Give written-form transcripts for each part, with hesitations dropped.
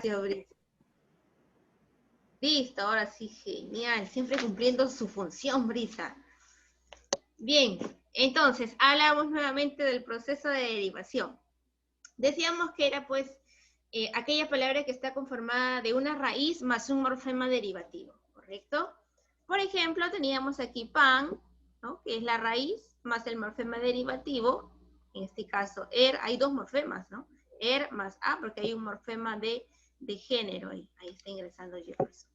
Gracias, Brisa. Listo, ahora sí, genial. Siempre cumpliendo su función, Brisa. Bien, entonces, hablamos nuevamente del proceso de derivación. Decíamos que era, pues, aquella palabra que está conformada de una raíz más un morfema derivativo, ¿correcto? Por ejemplo, teníamos aquí pan, ¿no? Que es la raíz más el morfema derivativo. En este caso, hay dos morfemas, ¿no? Más a, porque hay un morfema de género ahí. Ahí está ingresando Jefferson.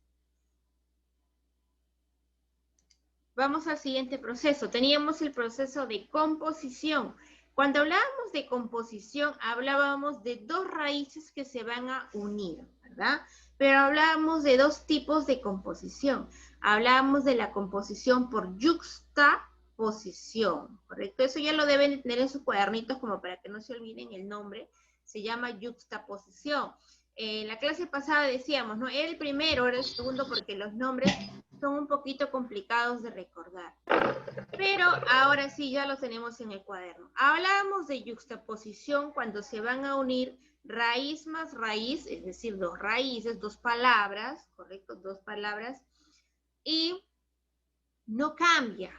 Vamos al siguiente proceso. Teníamos el proceso de composición. Cuando hablábamos de composición, hablábamos de dos raíces que se van a unir, ¿verdad? Pero hablábamos de dos tipos de composición. Hablábamos de la composición por yuxtaposición, ¿correcto? Eso ya lo deben tener en sus cuadernitos como para que no se olviden el nombre. Se llama yuxtaposición. En la clase pasada decíamos, ¿no? Era el primero, era el segundo, porque los nombres son un poquito complicados de recordar. Pero ahora sí ya los tenemos en el cuaderno. Hablábamos de yuxtaposición cuando se van a unir raíz más raíz, es decir, dos raíces, dos palabras, ¿correcto? Dos palabras, y no cambia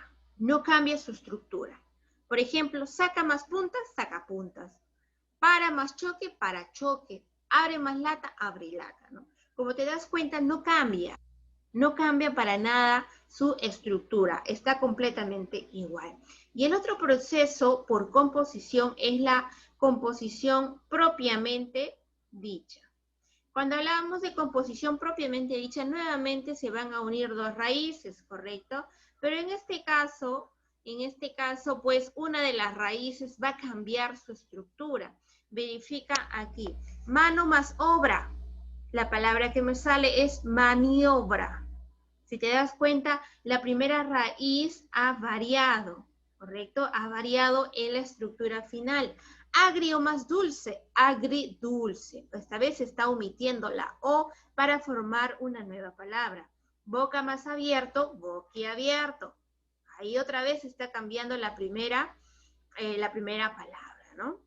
su estructura. Por ejemplo, saca más puntas, saca puntas. Para más choque, para choque. Abre más lata, abre lata, ¿no? Como te das cuenta, no cambia para nada su estructura, está completamente igual. Y el otro proceso por composición es la composición propiamente dicha. Cuando hablamos de composición propiamente dicha, nuevamente se van a unir dos raíces, ¿correcto? Pero en este caso, pues una de las raíces va a cambiar su estructura. Verifica aquí, mano más obra. La palabra que me sale es maniobra. Si te das cuenta, la primera raíz ha variado, ¿correcto? Ha variado en la estructura final. Agrio más dulce, agridulce. Esta vez se está omitiendo la O para formar una nueva palabra. Boca más abierto, boquiabierto. Ahí otra vez está cambiando la primera palabra, ¿no?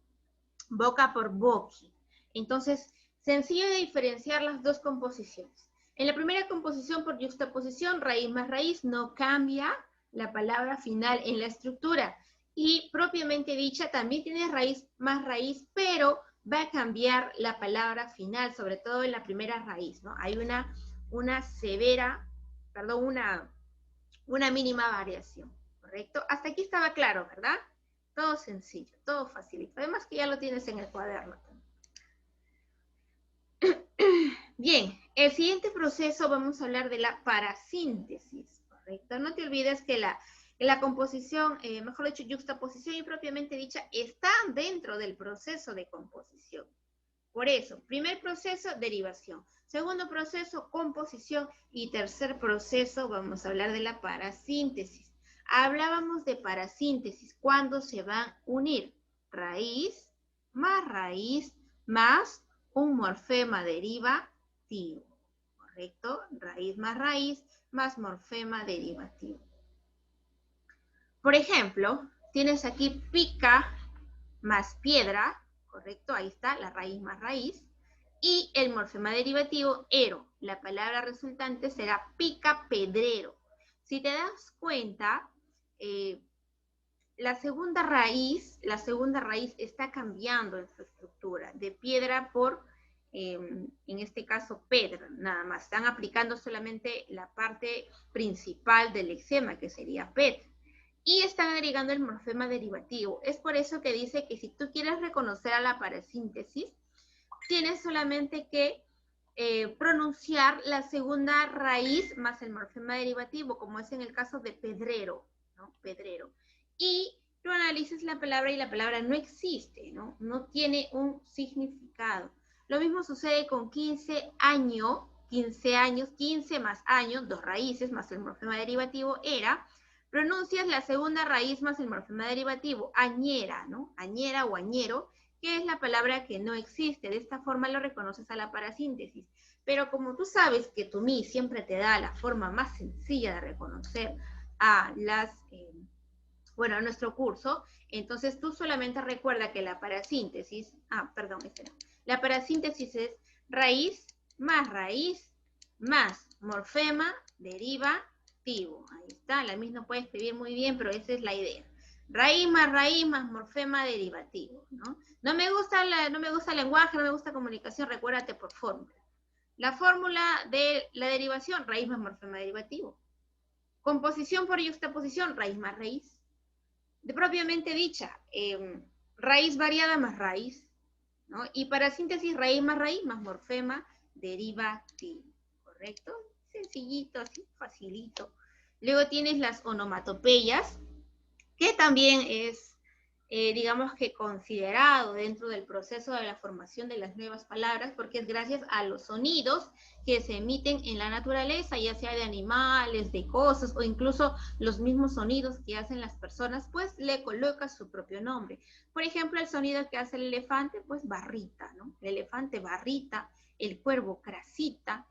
Boca por boqui. Entonces, sencillo de diferenciar las dos composiciones. En la primera composición por yuxtaposición, raíz más raíz, no cambia la palabra final en la estructura. Y propiamente dicha también tiene raíz más raíz, pero va a cambiar la palabra final, sobre todo en la primera raíz, ¿no? Hay una mínima variación, ¿correcto? Hasta aquí estaba claro, ¿verdad? Todo sencillo, todo facilito. Además que ya lo tienes en el cuaderno. Bien, el siguiente proceso vamos a hablar de la parasíntesis, ¿correcto? No te olvides que la composición, mejor dicho, yuxtaposición y propiamente dicha, están dentro del proceso de composición. Por eso, primer proceso, derivación. Segundo proceso, composición. Y tercer proceso, vamos a hablar de la parasíntesis. Hablábamos de parasíntesis, cuando se van a unir raíz más un morfema derivativo, ¿correcto? Raíz más morfema derivativo. Por ejemplo, tienes aquí pica más piedra, ¿correcto? Ahí está, la raíz más raíz. Y el morfema derivativo, ero. La palabra resultante será pica pedrero. Si te das cuenta, la segunda raíz está cambiando en su estructura, de piedra por, en este caso, pedra, nada más. Están aplicando solamente la parte principal del lexema, que sería pet. Y están agregando el morfema derivativo. Es por eso que dice que si tú quieres reconocer a la parasíntesis, tienes solamente que pronunciar la segunda raíz más el morfema derivativo, como es en el caso de pedrero, ¿no? Pedrero. Y tú analices la palabra y la palabra no existe, ¿no? No tiene un significado. Lo mismo sucede con 15 años, 15 más años, dos raíces más el morfema derivativo era. Pronuncias la segunda raíz más el morfema derivativo, añera, ¿no? Añera o añero, que es la palabra que no existe. De esta forma lo reconoces a la parasíntesis. Pero como tú sabes que tu MI siempre te da la forma más sencilla de reconocer a a nuestro curso, entonces tú solamente recuerda que la parasíntesis, la parasíntesis es raíz más raíz, más morfema derivativo. Ahí está, la misma puede escribir muy bien, pero esa es la idea. Raíz más morfema derivativo, ¿no? No me gusta el lenguaje, no me gusta comunicación, recuérdate por fórmula. La fórmula de la derivación, raíz más morfema derivativo. Composición por yuxtaposición, raíz más raíz. De propiamente dicha, raíz variada más raíz, ¿no? Y para síntesis, raíz más morfema derivativo, ¿correcto? Sencillito, así, facilito. Luego tienes las onomatopeyas, que también es, digamos que considerado dentro del proceso de la formación de las nuevas palabras, porque es gracias a los sonidos que se emiten en la naturaleza, ya sea de animales, de cosas, o incluso los mismos sonidos que hacen las personas, pues le coloca su propio nombre. Por ejemplo, el sonido que hace el elefante, pues barrita, ¿no? El elefante barrita, el cuervo crasita,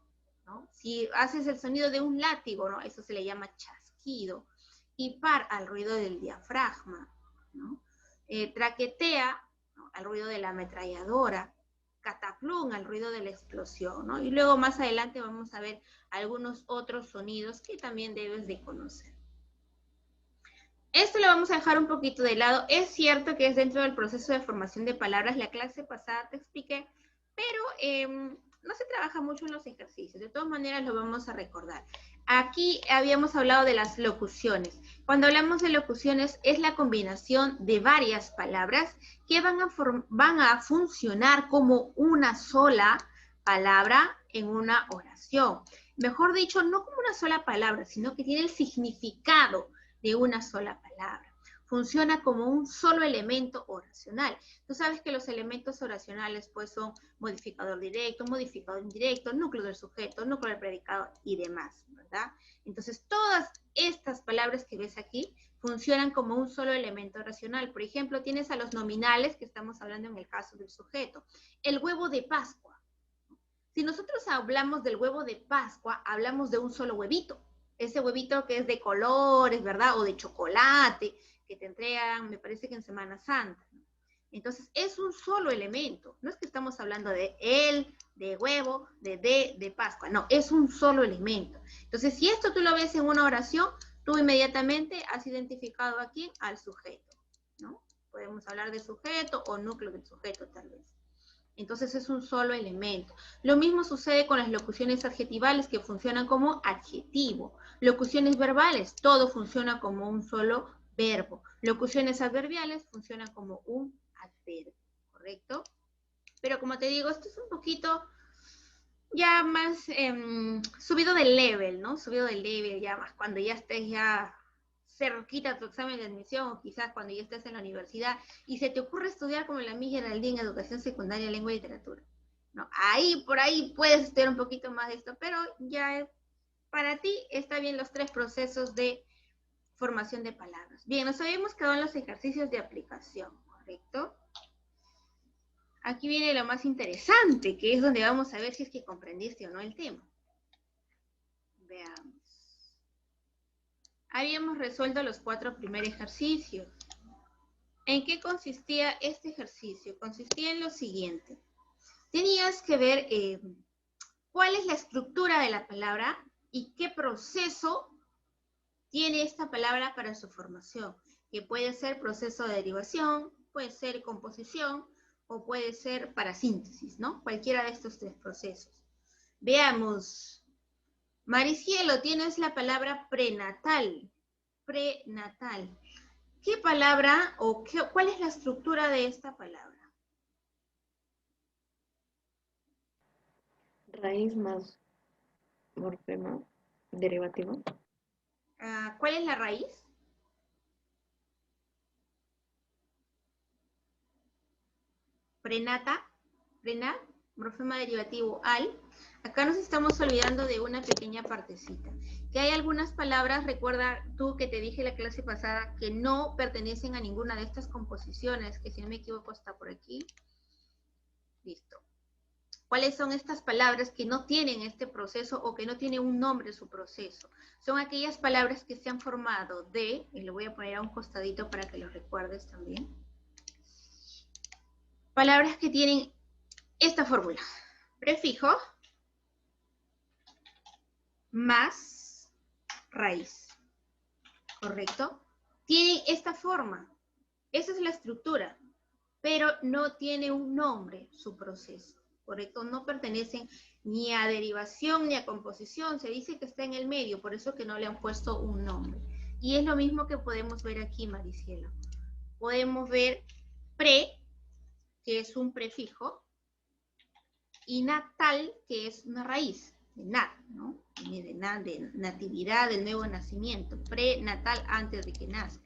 ¿no? Si haces el sonido de un látigo, ¿no? Eso se le llama chasquido. Y par al ruido del diafragma, ¿no? Traquetea, ¿no? Al ruido de la ametralladora, cataplum al ruido de la explosión, ¿no? Y luego más adelante vamos a ver algunos otros sonidos que también debes de conocer. Esto lo vamos a dejar un poquito de lado. Es cierto que es dentro del proceso de formación de palabras. La clase pasada te expliqué, pero no se trabaja mucho en los ejercicios. De todas maneras lo vamos a recordar. Aquí habíamos hablado de las locuciones. Cuando hablamos de locuciones es la combinación de varias palabras que van a funcionar como una sola palabra en una oración. Mejor dicho, no como una sola palabra, sino que tiene el significado de una sola palabra. Funciona como un solo elemento oracional. Tú sabes que los elementos oracionales pues son modificador directo, modificador indirecto, núcleo del sujeto, núcleo del predicado y demás, ¿verdad? Entonces todas estas palabras que ves aquí funcionan como un solo elemento oracional. Por ejemplo, tienes a los nominales que estamos hablando en el caso del sujeto. El huevo de Pascua. Si nosotros hablamos del huevo de Pascua, hablamos de un solo huevito. Ese huevito que es de colores, ¿verdad? O de chocolate, que te entregan, me parece que en Semana Santa. Entonces, es un solo elemento. No es que estamos hablando de el, de huevo, de Pascua. No, es un solo elemento. Entonces, si esto tú lo ves en una oración, tú inmediatamente has identificado aquí al sujeto, ¿no? Podemos hablar de sujeto o núcleo del sujeto, tal vez. Entonces es un solo elemento. Lo mismo sucede con las locuciones adjetivales que funcionan como adjetivo. Locuciones verbales, todo funciona como un solo verbo. Locuciones adverbiales funcionan como un adverbio, ¿correcto? Pero como te digo, esto es un poquito ya más subido del level, ¿no? Subido del level, ya más cuando ya estés ya cerquita tu examen de admisión, o quizás cuando ya estés en la universidad, y se te ocurre estudiar como la Miss Geraldine, Educación Secundaria, Lengua y Literatura. No, por ahí puedes estudiar un poquito más de esto, pero ya para ti está bien los tres procesos de formación de palabras. Bien, nos habíamos quedado en los ejercicios de aplicación, ¿correcto? Aquí viene lo más interesante, que es donde vamos a ver si es que comprendiste o no el tema. Veamos. Habíamos resuelto los 4 primeros ejercicios. ¿En qué consistía este ejercicio? Consistía en lo siguiente. Tenías que ver cuál es la estructura de la palabra y qué proceso tiene esta palabra para su formación, que puede ser proceso de derivación, puede ser composición o puede ser para síntesis, ¿no? Cualquiera de estos 3 procesos. Veamos. Maricielo, tienes la palabra prenatal. Prenatal. ¿Qué palabra o cuál es la estructura de esta palabra? Raíz más morfema derivativo. ¿Cuál es la raíz? Prenata, morfema derivativo al. Acá nos estamos olvidando de una pequeña partecita. Que hay algunas palabras, recuerda tú que te dije la clase pasada, que no pertenecen a ninguna de estas composiciones, que si no me equivoco está por aquí. Listo. ¿Cuáles son estas palabras que no tienen este proceso o que no tienen un nombre su proceso? Son aquellas palabras que se han formado de, y lo voy a poner a un costadito para que lo recuerdes también. Palabras que tienen esta fórmula. Prefijo, más raíz. ¿Correcto? Tiene esta forma. Esa es la estructura. Pero no tiene un nombre su proceso. ¿Correcto? No pertenecen ni a derivación ni a composición. Se dice que está en el medio, por eso que no le han puesto un nombre. Y es lo mismo que podemos ver aquí, Maricielo. Podemos ver pre, que es un prefijo, y natal, que es una raíz, de nat, ¿no? Viene de natividad, del nuevo nacimiento. Prenatal, antes de que nazca.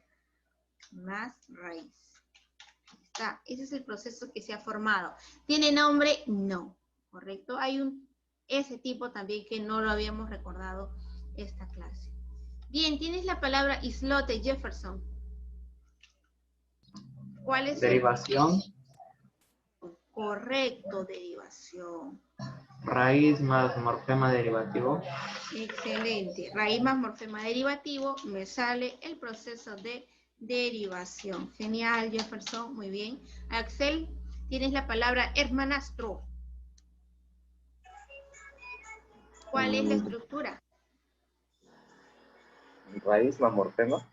Más raíz. Ahí está. Ese es el proceso que se ha formado. ¿Tiene nombre? No. ¿Correcto? Hay ese tipo también que no lo habíamos recordado esta clase. Bien, tienes la palabra islote, Jefferson. ¿Cuál es Derivación. Correcto, derivación. Raíz más morfema derivativo. Excelente. Raíz más morfema derivativo, me sale el proceso de derivación. Genial, Jefferson, muy bien. Axel, tienes la palabra hermanastro. ¿Cuál es la estructura? Raíz más morfema.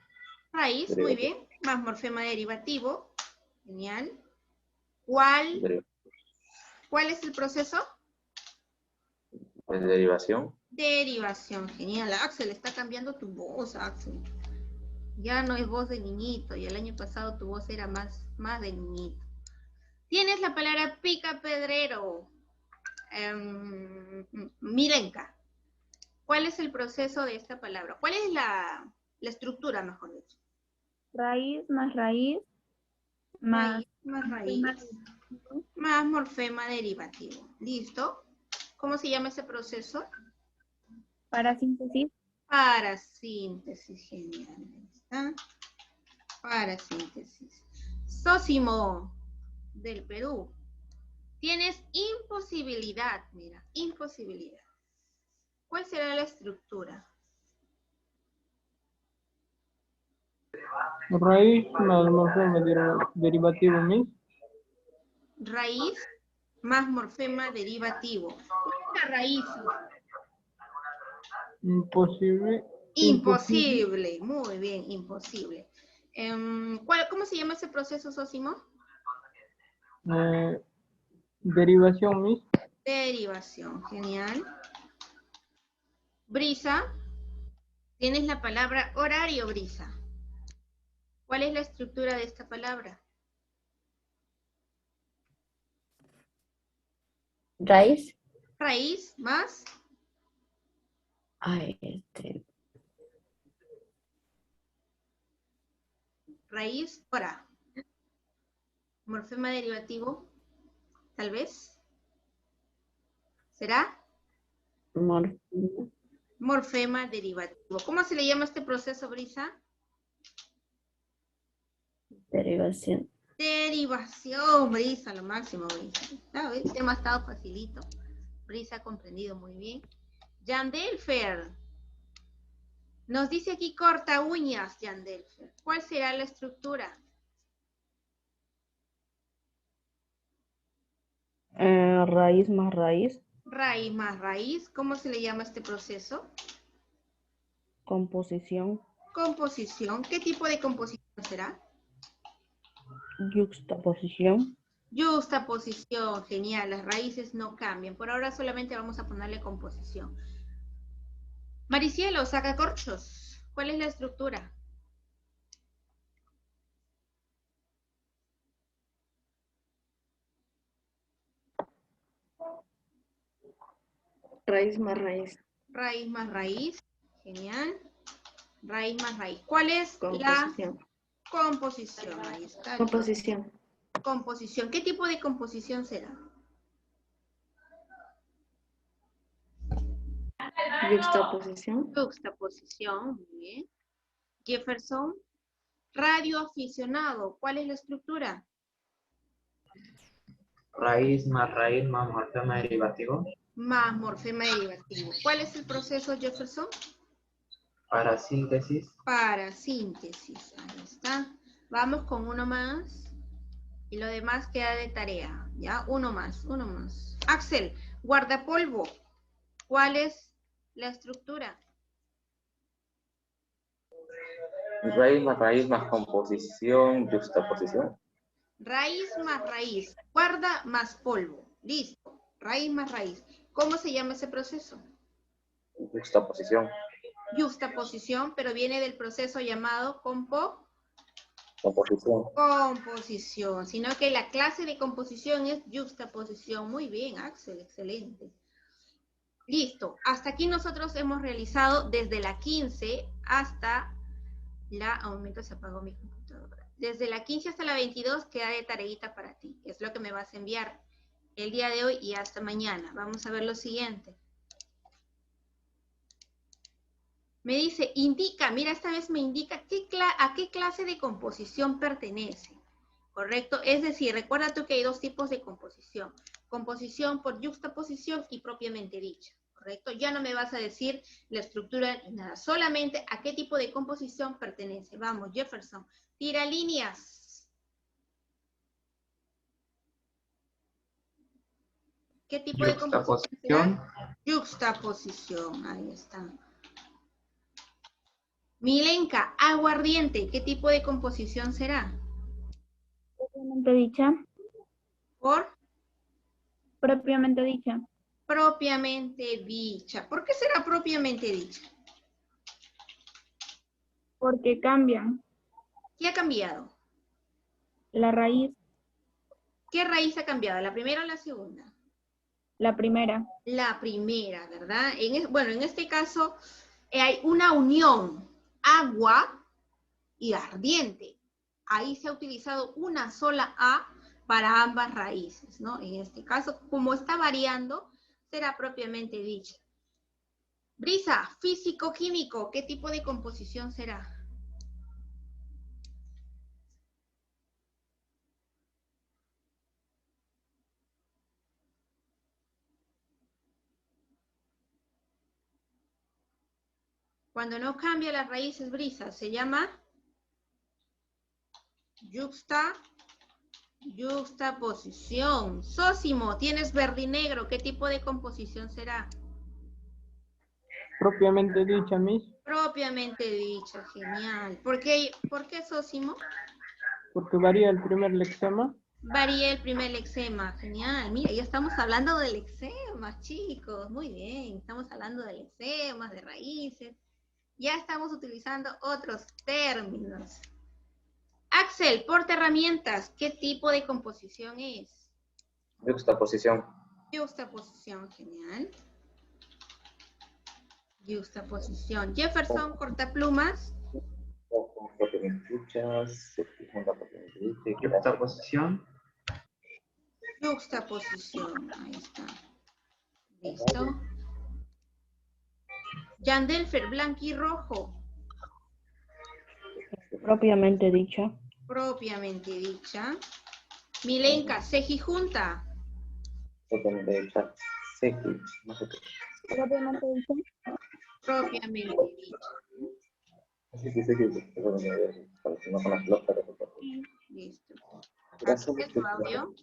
Raíz, muy bien. Más morfema derivativo. Genial. ¿Cuál es el proceso? Pues derivación. Derivación. Genial. Axel, está cambiando tu voz, Axel. Ya no es voz de niñito, y el año pasado tu voz era más de niñito. Tienes la palabra picapedrero. Milenka. ¿Cuál es el proceso de esta palabra? ¿Cuál es la estructura, mejor dicho? Raíz más raíz más raíz más morfema derivativo. ¿Listo? ¿Cómo se llama ese proceso? parasíntesis. Parasíntesis, genial. Ahí está. Parasíntesis. Sósimo, del Perú. Tienes imposibilidad, mira, imposibilidad. ¿Cuál será la estructura? Raíz más morfema derivativo, ¿mis? Raíz más morfema derivativo. ¿Cuál es la raíz? Imposible. Imposible. Muy bien, imposible. ¿Cómo se llama ese proceso, Sósimo? Derivación, ¿mis? Derivación, genial. Brisa, tienes la palabra horario, Brisa. ¿Cuál es la estructura de esta palabra? Raíz. Raíz más raíz hora. Morfema derivativo, tal vez. ¿Será? Morfema derivativo. ¿Cómo se le llama este proceso, Brisa? Derivación. Derivación, Brisa, lo máximo, Brisa. ¿Sabes? El tema ha estado facilito. Brisa ha comprendido muy bien. Yandelfer. Nos dice aquí corta uñas, Yandelfer. ¿Cuál será la estructura? Raíz más raíz. Raíz más raíz. ¿Cómo se le llama este proceso? Composición. Composición. ¿Qué tipo de composición será? Yuxtaposición. Yuxtaposición. Genial. Las raíces no cambian. Por ahora solamente vamos a ponerle composición. Maricielo, sacacorchos. ¿Cuál es la estructura? Raíz más raíz. Raíz más raíz. Genial. Raíz más raíz. ¿Cuál es Composición. la composición? Ahí está. Composición. Composición. ¿Qué tipo de composición será? Yuxtaposición. Yuxtaposición. Muy bien. Jefferson. Radioaficionado. ¿Cuál es la estructura? Raíz más morfema derivativo. Más morfema derivativo. ¿Cuál es el proceso, Jefferson? Parasíntesis. Parasíntesis. Ahí está. Vamos con uno más. Y lo demás queda de tarea. ¿Ya? Uno más, uno más. Axel, guardapolvo. ¿Cuál es La estructura. Raíz más composición, yuxtaposición. Raíz más raíz. Guarda más polvo. Listo. Raíz más raíz. ¿Cómo se llama ese proceso? Yuxtaposición. Yuxtaposición, pero viene del proceso llamado Composición. composición, sino que la clase de composición es yuxtaposición. Muy bien, Axel, excelente. Listo, hasta aquí nosotros hemos realizado desde la 15 hasta la... A un momento se apagó mi computadora. Desde la 15 hasta la 22 queda de tareita para ti, que es lo que me vas a enviar el día de hoy y hasta mañana. Vamos a ver lo siguiente. Me dice, indica, mira, esta vez me indica a qué clase de composición pertenece, ¿correcto? Es decir, recuerda tú que hay dos tipos de composición. Composición por yuxtaposición y propiamente dicha, ¿correcto? Ya no me vas a decir la estructura ni nada, solamente a qué tipo de composición pertenece. Vamos, Jefferson, tira líneas. ¿Qué tipo de composición será? Yuxtaposición, ahí está. Milenka, aguardiente, ¿qué tipo de composición será? Propiamente dicha. Por Propiamente dicha. propiamente dicha. ¿Por qué será propiamente dicha? Porque cambian. ¿Qué ha cambiado? La raíz, ¿Qué raíz ha cambiado? ¿La primera o la segunda? la primera. La primera, ¿verdad? Bueno, en este caso hay una unión, agua y ardiente. Ahí se ha utilizado una sola A para ambas raíces, ¿no? En este caso, como está variando, será propiamente dicha. Brisa, físico-químico, ¿qué tipo de composición será? Cuando no cambia las raíces, Brisa, se llama yuxtaposición. Sósimo, tienes verde y negro, ¿qué tipo de composición será? Propiamente dicha, Miss, Propiamente dicha, genial. ¿Por qué Sósimo? porque varía el primer lexema. Varía el primer lexema, genial. Mira, ya estamos hablando de lexemas, chicos. Muy bien, estamos hablando de lexemas, de raíces. Ya estamos utilizando otros términos. Axel, porta herramientas, ¿qué tipo de composición es? Yuxtaposición. Yuxtaposición, genial. Yuxtaposición. Jefferson, cortaplumas. Propiamente dichas. Segunda propiamente dicha. Yuxtaposición. Yuxtaposición, ahí está. Listo. Yandelfer, blanco y rojo. Propiamente dicha. Propiamente dicha. Milenka, cejijunta. Propiamente dicha. Sequi. No sé qué. Propiamente dicha. Propiamente dicha. Sí. No con las flores. Listo. Aquí es tu audio.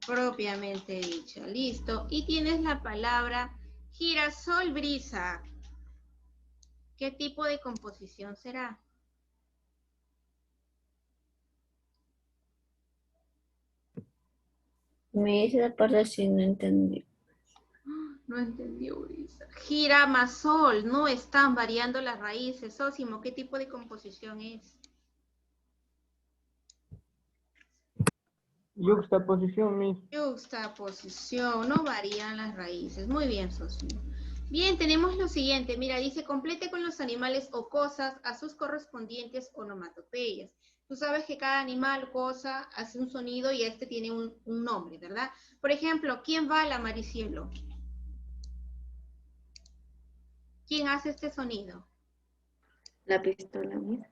Propiamente dicha. Listo. Y tienes la palabra girasol brisa. ¿Qué tipo de composición será? Me dice la parte si no entendí. No entendió, Brisa. Giramasol, no están variando las raíces. Sósimo, ¿qué tipo de composición es? Yuxtaposición, Miss. Yuxtaposición, no varían las raíces. Muy bien, Sósimo. Bien, tenemos lo siguiente. Mira, dice, complete con los animales o cosas a sus correspondientes onomatopeyas. Tú sabes que cada animal, cosa, hace un sonido y este tiene un nombre, ¿verdad? Por ejemplo, ¿quién va al Maricielo? ¿Quién hace este sonido? La pistola, Miss.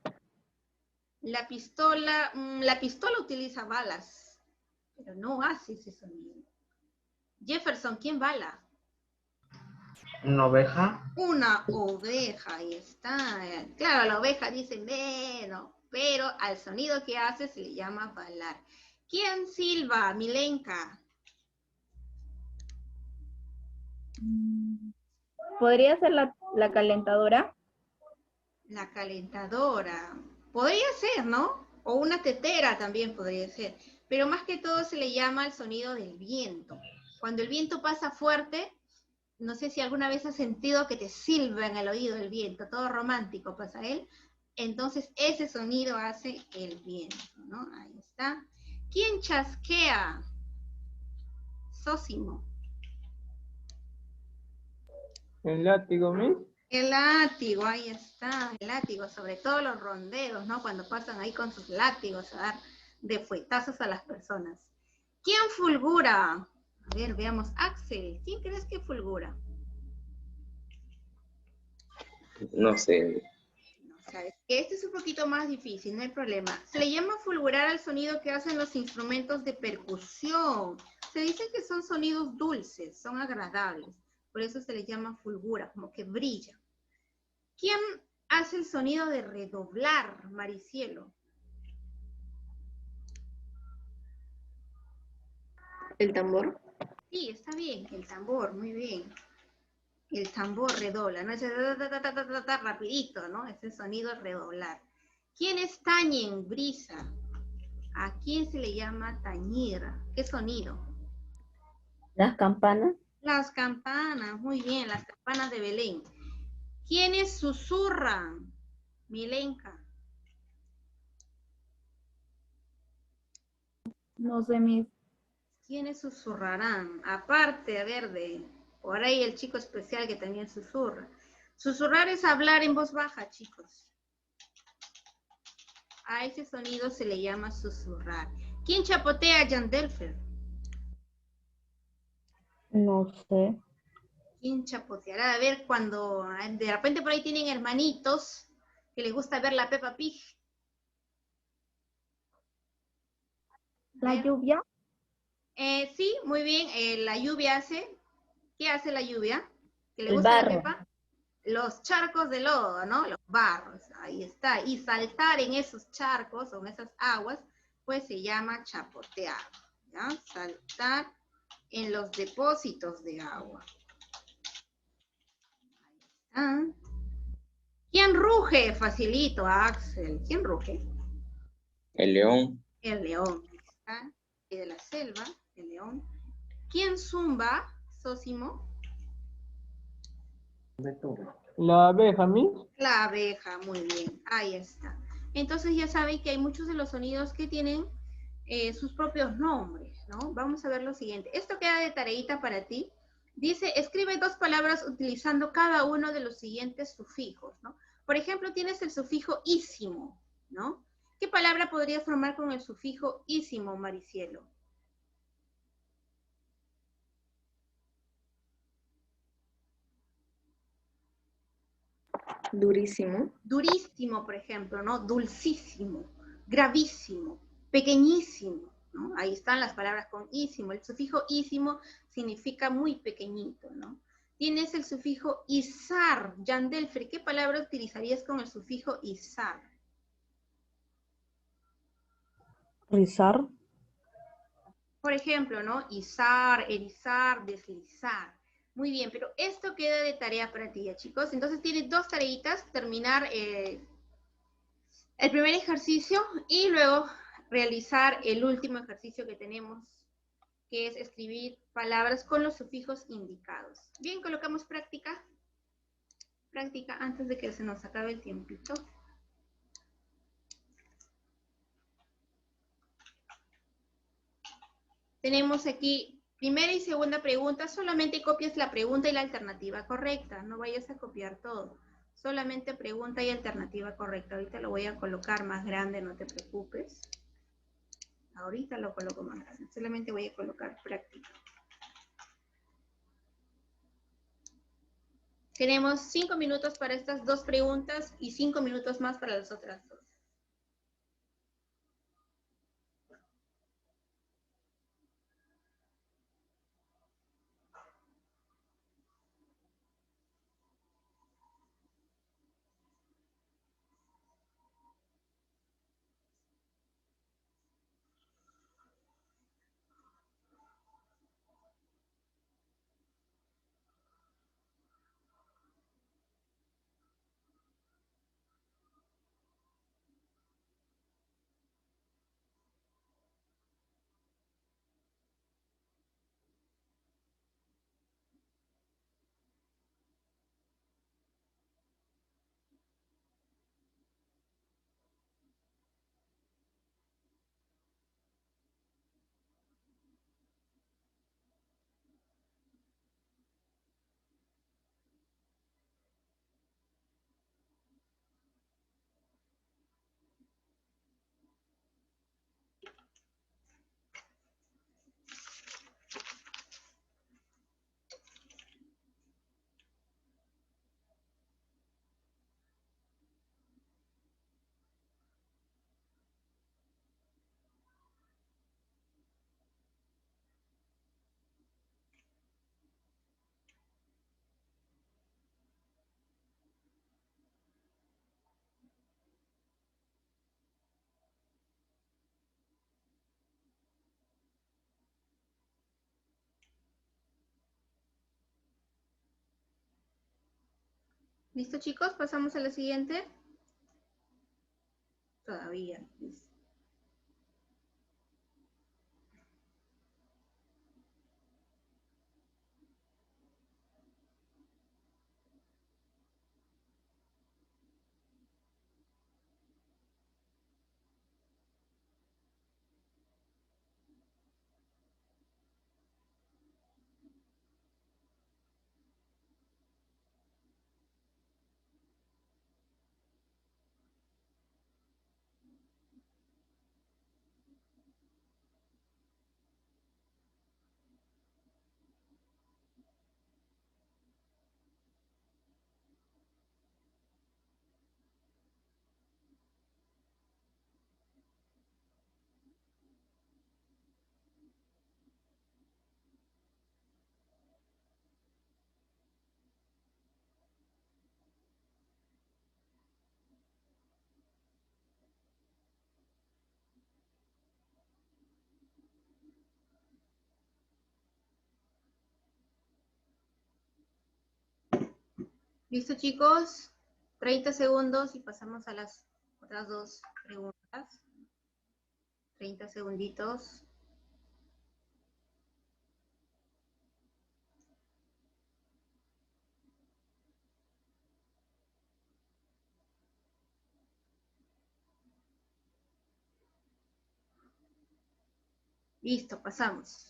La pistola utiliza balas, pero no hace ese sonido. Jefferson, ¿quién bala? Una oveja. Una oveja, ahí está. Claro, la oveja dice menos, pero al sonido que hace se le llama balar. ¿Quién silba? Milenka. ¿Podría ser la calentadora? La calentadora. Podría ser, ¿no? O una tetera también podría ser. Pero más que todo se le llama el sonido del viento. Cuando el viento pasa fuerte, no sé si alguna vez has sentido que te silba en el oído el viento, todo romántico pasa él. Entonces ese sonido hace el viento, ¿no? Ahí está. ¿Quién chasquea? Sósimo. El látigo, Miss. El látigo, ahí está, el látigo, sobre todo los ronderos, ¿no? Cuando pasan ahí con sus látigos a dar de fuetazos a las personas. ¿Quién fulgura? A ver, veamos, Axel, ¿quién crees que fulgura? No sé. No, sabes que este es un poquito más difícil, no hay problema. Se le llama fulgurar al sonido que hacen los instrumentos de percusión. Se dice que son sonidos dulces, son agradables. Por eso se le llama fulgura, como que brilla. ¿Quién hace el sonido de redoblar, Maricielo? El tambor. Sí, está bien, el tambor, muy bien. El tambor redobla, ¿no? Ese rapidito, ¿no? Ese sonido redoblar. ¿Quiénes tañen, brisa? ¿A quién se le llama tañir? ¿Qué sonido? Las campanas. Las campanas, muy bien, las campanas de Belén. ¿Quiénes susurran? Milenka. No sé, mis. ¿Quiénes susurrarán? Aparte, a ver, por ahí el chico especial que también susurra. Susurrar es hablar en voz baja, chicos. A ese sonido se le llama susurrar. ¿Quién chapotea a Yandelfer? No sé. ¿Quién chapoteará? A ver, cuando de repente por ahí tienen hermanitos que les gusta ver la Peppa Pig. La lluvia. Sí, muy bien. La lluvia hace. ¿Qué hace la lluvia? ¿Que le El gusta a la barro. Peppa? Los charcos de lodo, ¿no? Los barros, ahí está. Y saltar en esos charcos o en esas aguas, pues se llama chapotear, ¿ya? Saltar en los depósitos de agua. Ahí está. ¿Quién ruge? Facilito, Axel. ¿Quién ruge? El león. El león. Ahí está. Y de la selva, el león. ¿Quién zumba? Sósimo. La abeja, Miss. La abeja, muy bien, ahí está. Entonces ya saben que hay muchos de los sonidos que tienen sus propios nombres, ¿no? Vamos a ver lo siguiente. Esto queda de tareita para ti. Dice, escribe 2 palabras utilizando cada uno de los siguientes sufijos, ¿no? Por ejemplo, tienes el sufijo ísimo, ¿no? ¿Qué palabra podrías formar con el sufijo ísimo, Maricielo? Durísimo. Durísimo, por ejemplo, ¿no? Dulcísimo, gravísimo, pequeñísimo, ¿no? Ahí están las palabras con ísimo. El sufijo ísimo significa muy pequeñito, ¿no? Tienes el sufijo izar, Yandelfri. ¿Qué palabra utilizarías con el sufijo izar? Rizar. Por ejemplo, ¿no? Izar, erizar, deslizar. Muy bien, pero esto queda de tarea para ti, ¿ya, chicos? Entonces tienes 2 tareitas, terminar el primer ejercicio y luego realizar el último ejercicio que tenemos, que es escribir palabras con los sufijos indicados. Bien, colocamos práctica. Práctica antes de que se nos acabe el tiempito. Tenemos aquí primera y segunda pregunta. Solamente copias la pregunta y la alternativa correcta. No vayas a copiar todo. Solamente pregunta y alternativa correcta. Ahorita lo voy a colocar más grande, no te preocupes. Ahorita lo coloco más grande. Solamente voy a colocar práctica. Tenemos 5 minutos para estas 2 preguntas y 5 minutos más para las otras 2. ¿Listo, chicos? Pasamos a la siguiente. Todavía. Listo. ¿Listo, chicos? 30 segundos y pasamos a las otras dos preguntas. 30 segunditos. Listo, pasamos.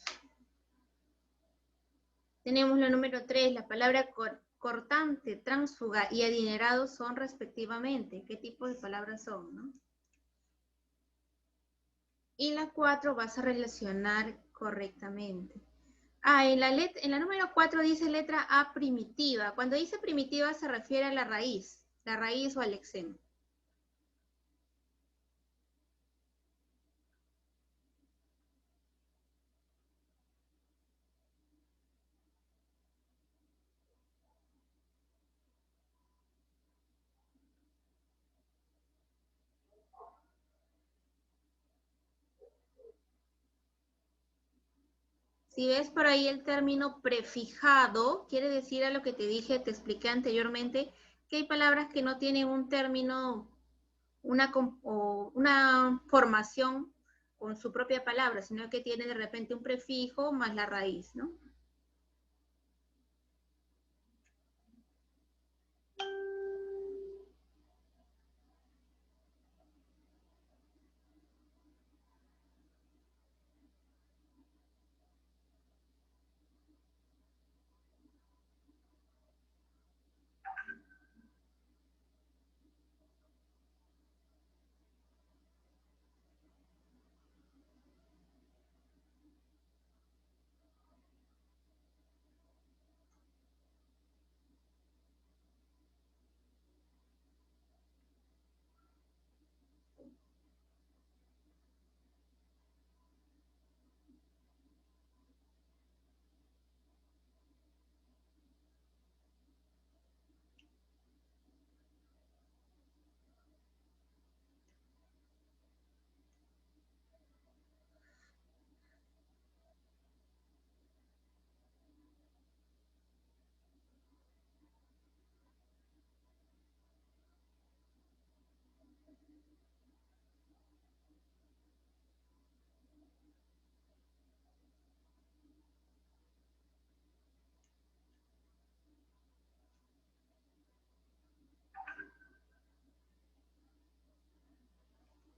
Tenemos la número 3, la palabra cortante, tránsfuga y adinerado son respectivamente. ¿Qué tipo de palabras son, no? Y la 4 vas a relacionar correctamente. En la número 4 dice letra A primitiva. Cuando dice primitiva se refiere a la raíz o al exeno. Si ves por ahí el término prefijado, quiere decir a lo que te dije, te expliqué anteriormente, que hay palabras que no tienen un término, una formación con su propia palabra, sino que tiene de repente un prefijo más la raíz, ¿no?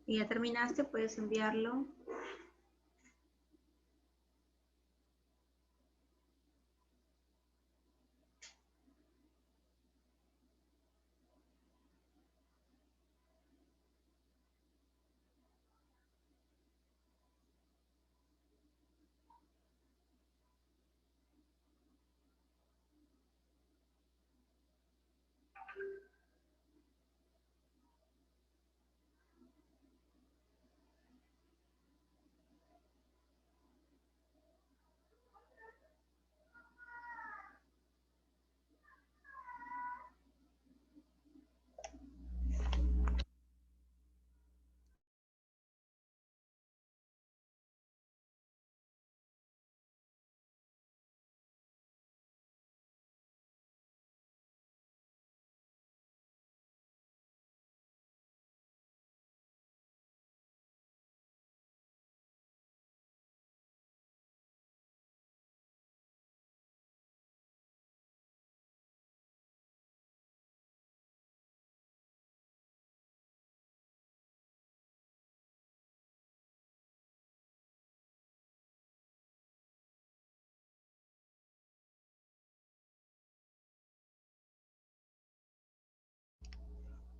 Y ya terminaste, puedes enviarlo.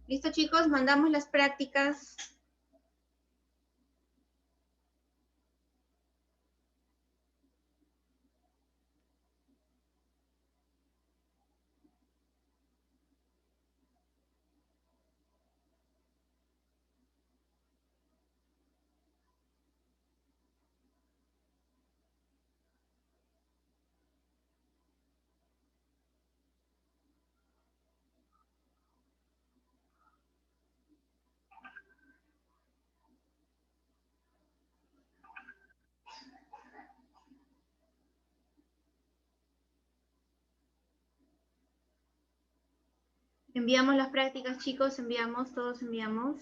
¿Listo, chicos? Mandamos las prácticas. Enviamos las prácticas, chicos, enviamos, todos enviamos.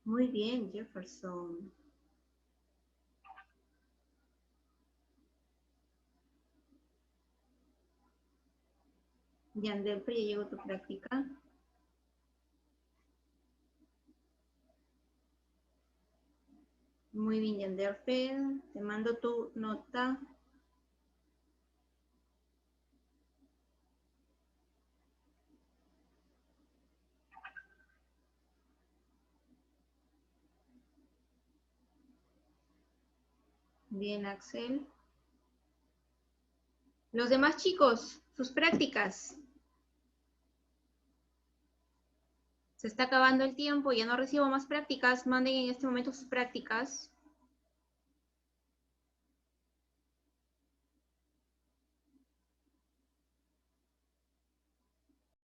Muy bien, Jefferson. Yandel, ya llegó tu práctica. Muy bien, Yanderfel. Te mando tu nota. Bien, Axel. Los demás chicos, sus prácticas. Se está acabando el tiempo, ya no recibo más prácticas. Manden en este momento sus prácticas.